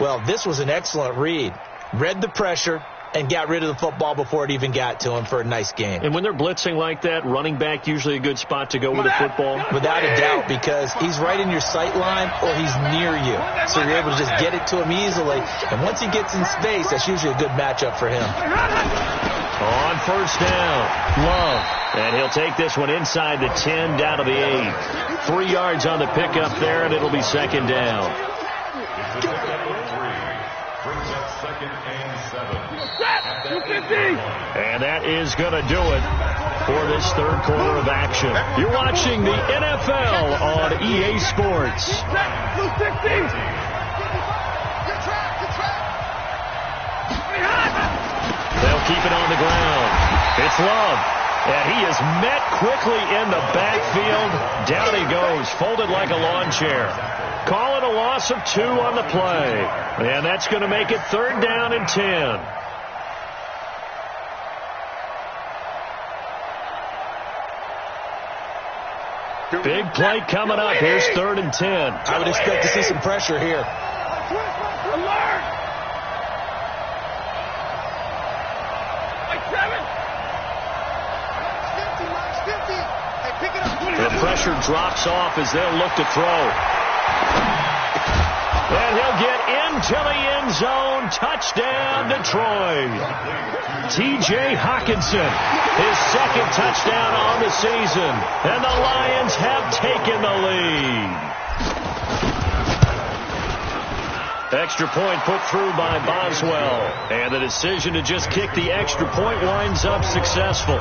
Well, this was an excellent read. Read the pressure and got rid of the football before it even got to him for a nice game. And when they're blitzing like that, running back usually a good spot to go with the football? Without a doubt, because he's right in your sight line or he's near you. So you're able to just get it to him easily. And once he gets in space, that's usually a good matchup for him. On first down, Love. And he'll take this one inside the 10, down to the 8. 3 yards on the pickup there, and it'll be second down. And that is going to do it for this third quarter of action. You're watching the NFL on EA Sports. They'll keep it on the ground. It's Love. And he is met quickly in the backfield. Down he goes, folded like a lawn chair. Call it a loss of 2 on the play. And that's going to make it third down and 10. Big play coming up. Here's third and 10. I would expect to see some pressure here. The pressure drops off as they'll look to throw. And he'll get into the end zone. Touchdown, Detroit. T.J. Hawkinson, his second touchdown on the season. And the Lions have taken the lead. Extra point put through by Boswell. And the decision to just kick the extra point winds up successful.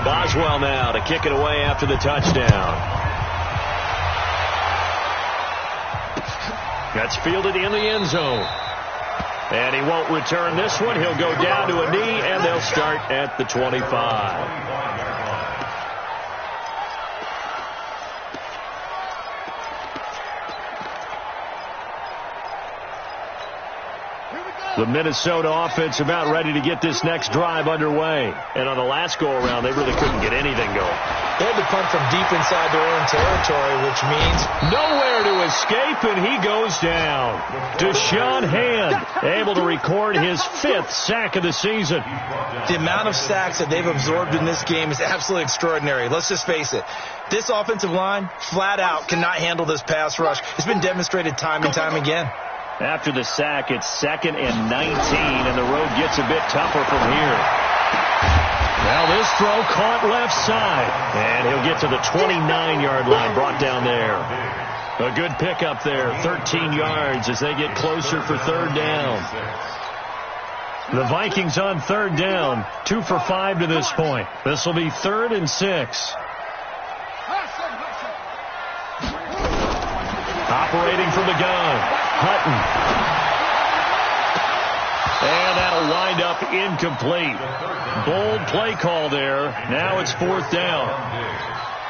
Boswell now to kick it away after the touchdown. That's fielded in the end zone. And he won't return this one. He'll go down to a knee, and they'll start at the 25. The Minnesota offense about ready to get this next drive underway. And on the last go-around, they really couldn't get anything going. They had to punt from deep inside their own territory, which means nowhere to escape, and he goes down. Deshaun Hand able to record his 5th sack of the season. The amount of sacks that they've absorbed in this game is absolutely extraordinary. Let's just face it. This offensive line, flat out, cannot handle this pass rush. It's been demonstrated time and time again. After the sack, it's 2nd and 19, and the road gets a bit tougher from here. Now this throw caught left side, and he'll get to the 29-yard line, brought down there. A good pickup there, 13 yards as they get closer for third down. The Vikings on third down, 2 for 5 to this point. This will be 3rd and 6. Operating from the gun. Hutton. And that'll wind up incomplete. Bold play call there. Now it's 4th down.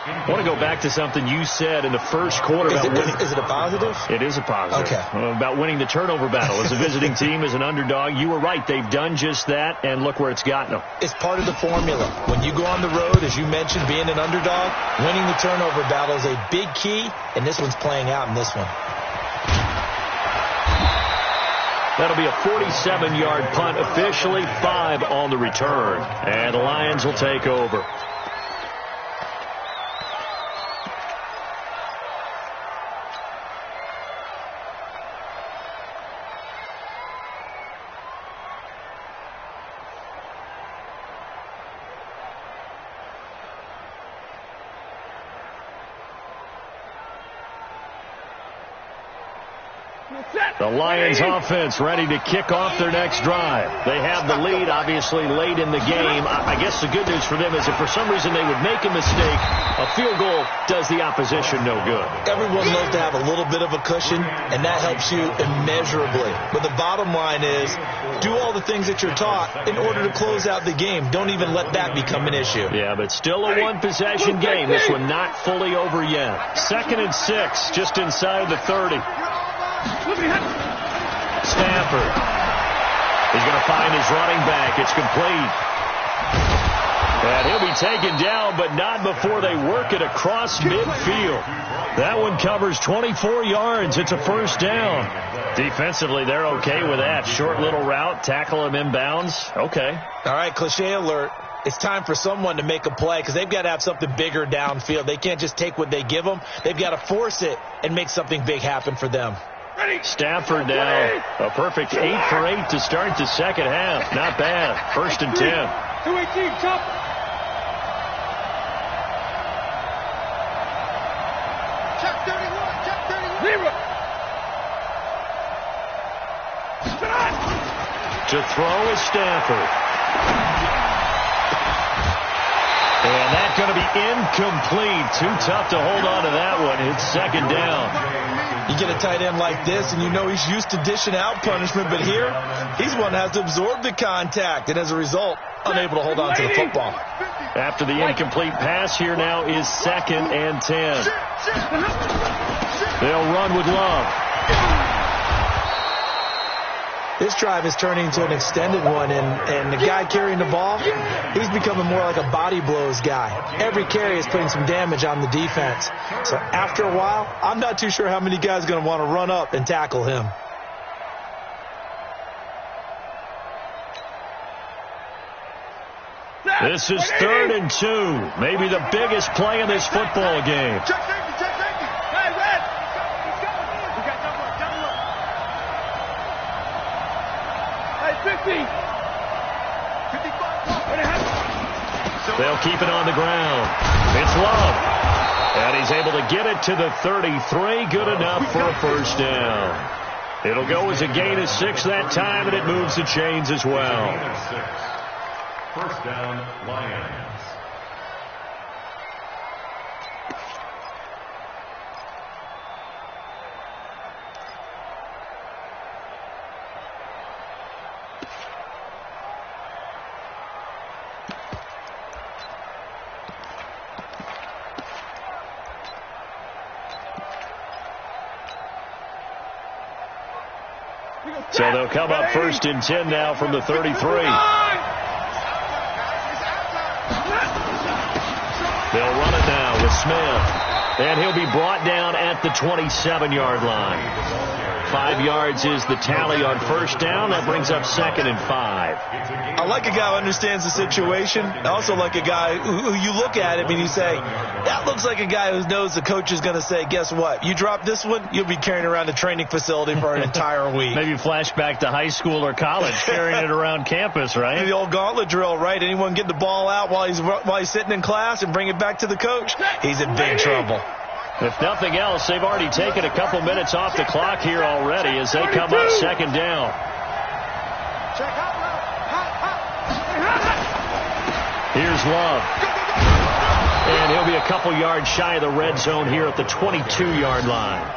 I want to go back to something you said in the first quarter. Is it a positive? It is a positive. Okay. About winning the turnover battle. As a visiting team, as an underdog, you were right. They've done just that, and look where it's gotten them. It's part of the formula. When you go on the road, as you mentioned, being an underdog, winning the turnover battle is a big key, and this one's playing out in this one. That'll be a 47-yard punt, officially 5 on the return. And the Lions will take over. The Lions offense ready to kick off their next drive. They have the lead, obviously, late in the game. I guess the good news for them is if for some reason they would make a mistake, a field goal does the opposition no good. Everyone loves to have a little bit of a cushion, and that helps you immeasurably. But the bottom line is, do all the things that you're taught in order to close out the game. Don't even let that become an issue. Yeah, but still a one-possession game. This one not fully over yet. 2nd and 6, just inside the 30. Stafford. He's going to find his running back. It's complete. And he'll be taken down, but not before they work it across midfield. That one covers 24 yards. It's a first down. Defensively, they're okay with that. Short little route, tackle him inbounds. Okay. All right, cliche alert. It's time for someone to make a play because they've got to have something bigger downfield. They can't just take what they give them. They've got to force it and make something big happen for them. Stafford now, a perfect 8 for 8 to start the second half. Not bad. 1st and 10. 218, jump. Check 31, check 31. Zero. To throw is Stafford. And that's going to be incomplete. Too tough to hold on to that one. It's 2nd down. You get a tight end like this, and you know he's used to dishing out punishment, but here, he's one that has to absorb the contact, and as a result, unable to hold on to the football. After the incomplete pass, here now is 2nd and 10. They'll run with Love. This drive is turning into an extended one, and the guy carrying the ball, he's becoming more like a body blows guy. Every carry is putting some damage on the defense. So after a while, I'm not too sure how many guys are going to want to run up and tackle him. This is 3rd and 2. Maybe the biggest play in this football game. Check safety, check safety. Hey, Red. We got double up, double up. Hey, 50. 55. They'll keep it on the ground. It's Love. And he's able to get it to the 33. Good enough for a first down. It'll go as a gain of 6 that time, and it moves the chains as well. First down, Lions. So they'll come up 1st and 10 now from the 33. They'll run it now with Smith. And he'll be brought down at the 27-yard line. 5 yards is the tally on first down. That brings up 2nd and 5. I like a guy who understands the situation. I also like a guy who you look at him and you say, that looks like a guy who knows the coach is going to say, guess what? You drop this one, you'll be carrying around a training facility for an entire week. Maybe flashback to high school or college, carrying it around campus, right? The old gauntlet drill, right? Anyone get the ball out while he's sitting in class and bring it back to the coach? He's in big trouble. If nothing else, they've already taken a couple minutes off the clock here already as they come up 2nd down. Here's Love. And he'll be a couple yards shy of the red zone here at the 22-yard line.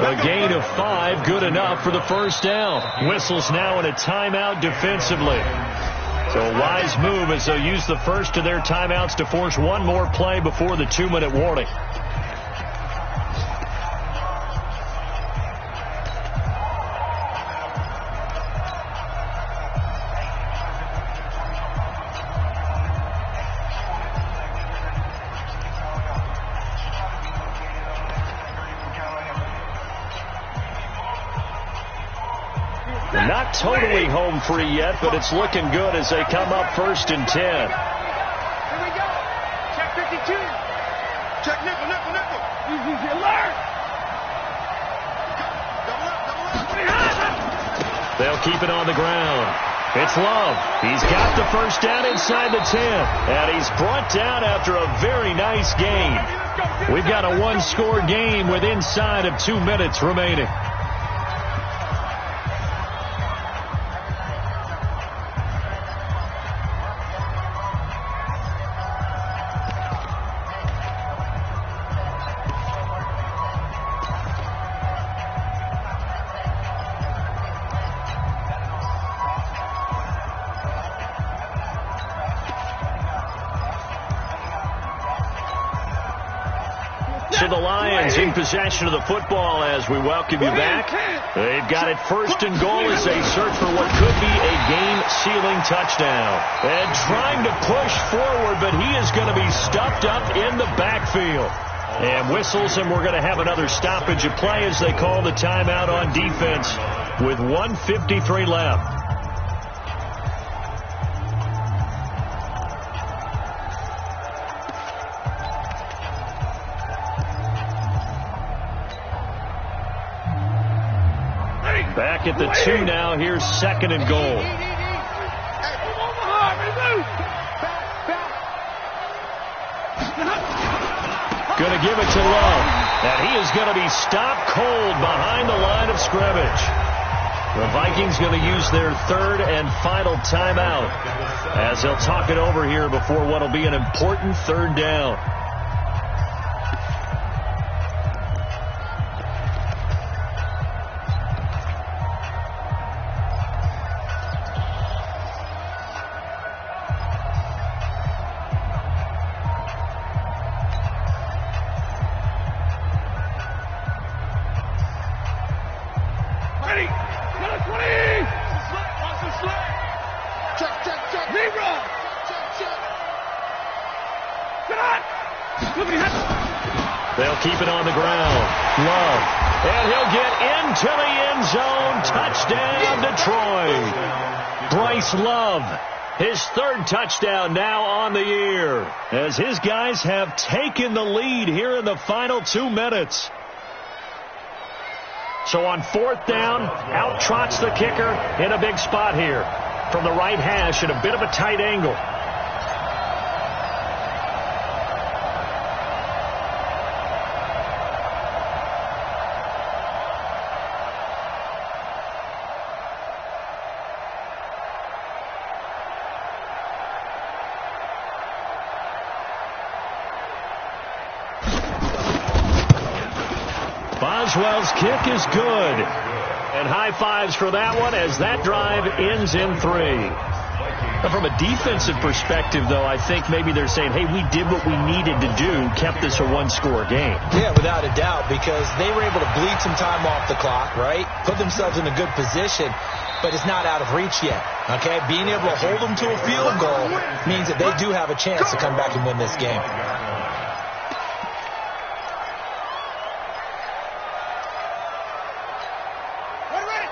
A gain of 5, good enough for the first down. Whistles now in a timeout defensively. So a wise move as they'll use the first of their timeouts to force one more play before the 2-minute warning. Not totally home free yet, but it's looking good as they come up 1st and 10. Here we go. Check 52. Check nickel. Easy alert. Double up. They'll keep it on the ground. It's Love. He's got the first down inside the 10. And he's brought down after a very nice gain. We've got a one-score game with inside of 2 minutes remaining. So the Lions in possession of the football as we welcome you back. They've got it 1st and goal as they search for what could be a game-sealing touchdown. And trying to push forward, but he is going to be stuffed up in the backfield. And whistles, and we're going to have another stoppage of play as they call the timeout on defense with 1:53 left. Back at the 2 now. Here's 2nd and goal. Going to give it to Love. And he is going to be stopped cold behind the line of scrimmage. The Vikings going to use their 3rd and final timeout as they'll talk it over here before what will be an important 3rd down. They'll keep it on the ground. Love. And he'll get into the end zone. Touchdown, Detroit. Bryce Love. His 3rd touchdown now on the year as his guys have taken the lead here in the final 2 minutes. So on 4th down, out trots the kicker in a big spot here from the right hash at a bit of a tight angle. Boswell's kick is good. And high fives for that one as that drive ends in 3. From a defensive perspective, though, I think maybe they're saying, hey, we did what we needed to do, kept this a one-score game. Yeah, without a doubt, because they were able to bleed some time off the clock, right? Put themselves in a good position, but it's not out of reach yet, okay? Being able to hold them to a field goal means that they do have a chance to come back and win this game.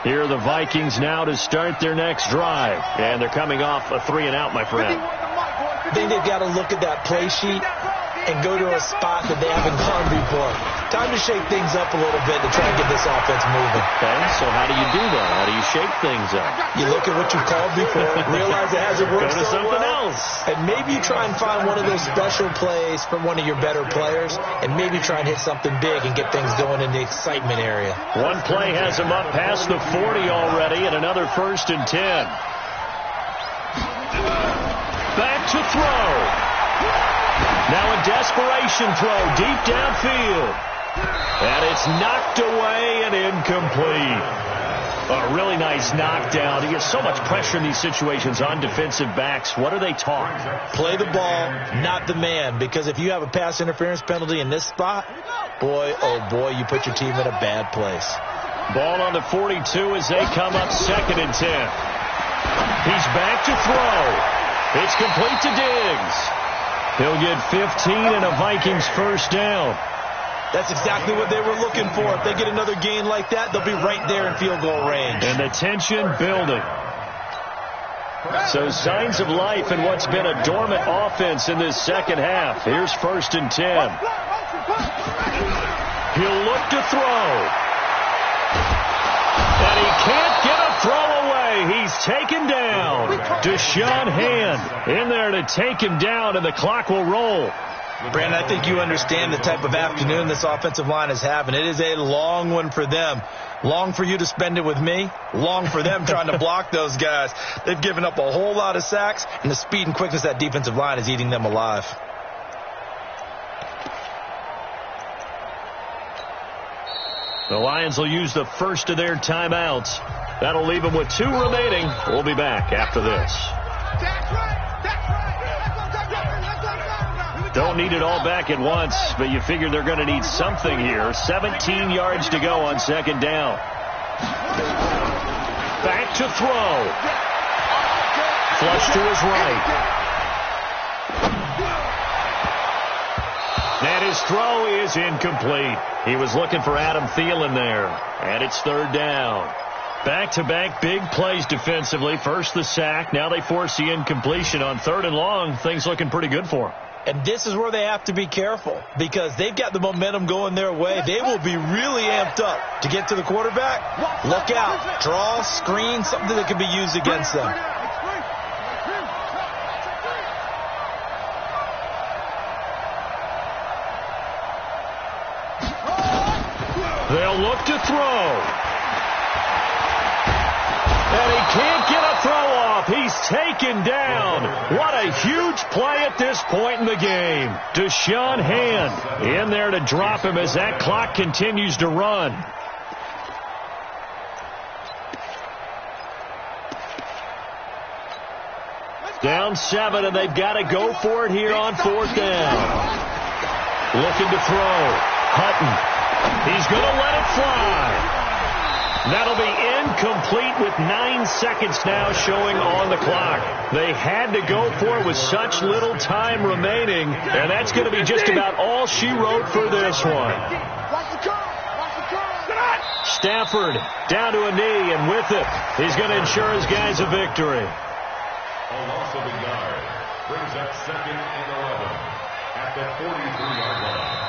Here are the Vikings now to start their next drive. And they're coming off a 3-and-out, my friend. I think they've got to look at that play sheet and go to a spot that they haven't gone before. Time to shake things up a little bit to try and get this offense moving. Okay, so how do you do that? How do you shake things up? You look at what you've called before, realize it hasn't worked Go to something else. And maybe you try and find one of those special plays from one of your better players, and maybe try and hit something big and get things going in the excitement area. One play has him up past the 40 already, and another 1st and 10. Back to throw. Now a desperation throw deep downfield. And it's knocked away and incomplete. A really nice knockdown. He gets so much pressure in these situations on defensive backs. What are they taught? Play the ball, not the man. Because if you have a pass interference penalty in this spot, boy, oh boy, you put your team in a bad place. Ball on the 42 as they come up 2nd and 10. He's back to throw. It's complete to Diggs. He'll get 15 and a Vikings 1st down. That's exactly what they were looking for. If they get another gain like that, they'll be right there in field goal range. And the tension building. So signs of life in what's been a dormant offense in this second half. Here's 1st and 10. He'll look to throw. And he can't get a throw away. He's taken down. Deshaun Hand in there to take him down, and the clock will roll. Brandon, I think you understand the type of afternoon this offensive line is having. It is a long one for them. Long for you to spend it with me. Long for them trying to block those guys. They've given up a whole lot of sacks, and the speed and quickness of that defensive line is eating them alive. The Lions will use the first of their timeouts. That'll leave them with 2 remaining. We'll be back after this. Don't need it all back at once, but you figure they're going to need something here. 17 yards to go on 2nd down. Back to throw. Flush to his right. And his throw is incomplete. He was looking for Adam Thielen there. And it's 3rd down. Back-to-back big plays defensively. First the sack. Now they force the incompletion on 3rd and long. Things looking pretty good for them. And this is where they have to be careful because they've got the momentum going their way. They will be really amped up to get to the quarterback. Look out. Draw, screen, something that can be used against them. They'll look to throw. And he can't get a throw off. He's taken down. What a huge play at this point in the game. Deshaun Hand in there to drop him as that clock continues to run. Down 7, and they've got to go for it here on 4th down. Looking to throw. Hutton. He's going to let it fly. That'll be incomplete with 9 seconds now showing on the clock. They had to go for it with such little time remaining, and that's going to be just about all she wrote for this one. Stafford down to a knee, and with it, he's going to ensure his guys a victory. A loss of a yard brings up 2nd and 11 at the 43-yard line.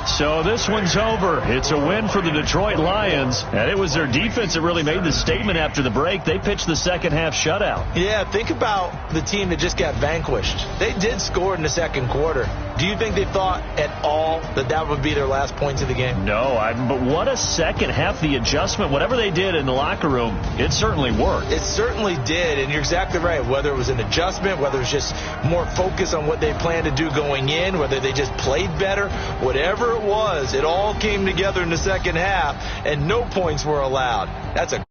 So this one's over. It's a win for the Detroit Lions, and it was their defense that really made the statement after the break. They pitched the second half shutout. Yeah, think about the team that just got vanquished. They did score in the 2nd quarter. Do you think they thought at all that that would be their last points of the game? No, but what a second half. The adjustment, whatever they did in the locker room, it certainly worked. It certainly did, and you're exactly right. Whether it was an adjustment, whether it was just more focus on what they planned to do going in, whether they just played better, whatever it was, it all came together in the second half, and no points were allowed. That's a